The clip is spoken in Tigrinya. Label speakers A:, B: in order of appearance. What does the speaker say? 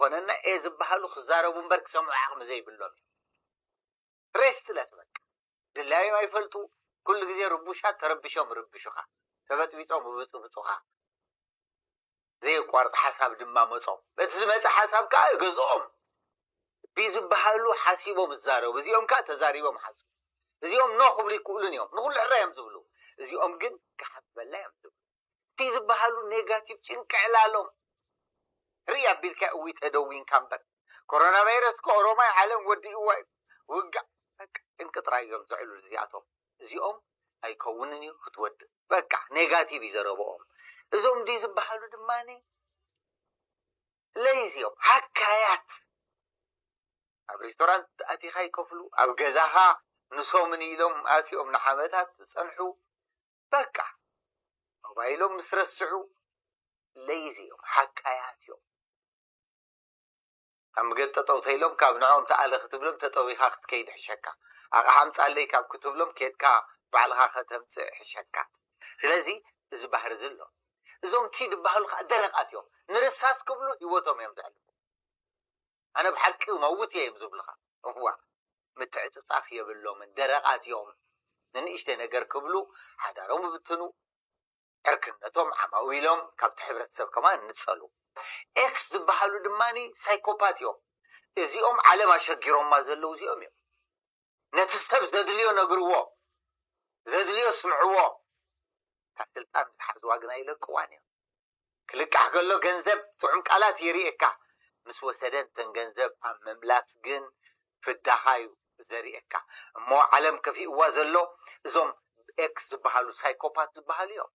A: ዝኾነና ዝብሃሉ ክዛረቡ እምበር ክሰምዑ ዓቕሚ ዘይብሎም ሬስትለስ በቃ ድላዮም ኣይፈልጡ ኩሉ ግዜ ርቡሻት ተረቢሾም ርብሹኻ ተበጥቢጦም ብብፁኻ ዘይቋርፅ ሓሳብ ድማ መጾም እቲ ዝመፀ ሓሳብ ከዓ ገዝኦም ብዝብሃሉ ሓሲቦም ዝዛረቡ እዚኦም ከዓ ተዛሪቦም ሓስቡ እዚኦም ኖ ክብሉ ይክእሉን እዮም ንኩሉ ዕራ እዮም ዝብሉ እዚኦም ግን ክሓስበላ እዮም ዝብሉ እቲ ዝብሃሉ ኔጋቲቭ ጭንቅዕላሎም ርያ ቢልካ እዊ ተደዊንካ እምበር ኮሮና ቫይረስ ከኦሮማይ ዓለም ወዲእዋ ውጋዕ ጭንቅጥራ እዮም ዝዕሉ እዚኦም ኣይከውንን እዩ ክትወድእ በቃ ኔጋቲቭ ይዘረብኦም እዞም ዲ ዝብሃሉ ድማኒ ለይዚኦም ሓካያት ኣብ ሬስቶራንት ኣቲኻ ይከፍሉ ኣብ ገዛኻ ንሶምን ኢሎም ኣትኦም ንሓመታት ዝፀንሑ በቃ ሞባይሎም ምስ ረስዑ ለይዚኦም ሓካያት እዮም ኣብ መገዲ ጠጠው ተኢሎም ካብ ንዖም ተኣለ ክትብሎም ተጠዊኻ ክትከይድ ሕሸካ ኣቕሓ ኣምፃለይ ካብ ክትብሎም ኬድካ ባዕልኻ ከተምፅእ ሕሸካ ስለዚ እዚ ባህሪ ዘሎ እዞም ቲ ድበሃሉ ከዓ ደረቃት እዮም ንርሳስ ክብሉ ህይወቶም እዮም ዘዕልፉ ኣነ ብሓቂ መውት እየ ዝብልኻ እዋ ምትዕፅፃፍ የብሎምን ደረቃት እዮም ንንእሽተ ነገር ክብሉ ሓዳሮም ብትኑ ዕርክነቶም ዓማዊሎም ካብቲ ሕብረተሰብ ከማን ንፀሉ ኤክስ ዝበሃሉ ድማኒ ሳይኮፓት እዮም እዚኦም ዓለም ኣሸጊሮማ ዘለው እዚኦም እዮም ነቲ ሰብ ዘድልዮ ነግርዎ ዘድልዮ ስምዕዎ ካብ ስልጣን ዝሓዝዋ ግና ይለቅዋን እዮም ክልቃሕ ከሎ ገንዘብ ጥዑም ቃላት የሪኤካ ምስ ወሰደንተን ገንዘብ ኣብ መምላስ ግን ፍዳኻዩ ዘሪኤካ እሞ ዓለም ከፊእዋ ዘሎ እዞም ኤክስ ዝበሃሉ ሳይኮፓት ዝበሃሉ እዮም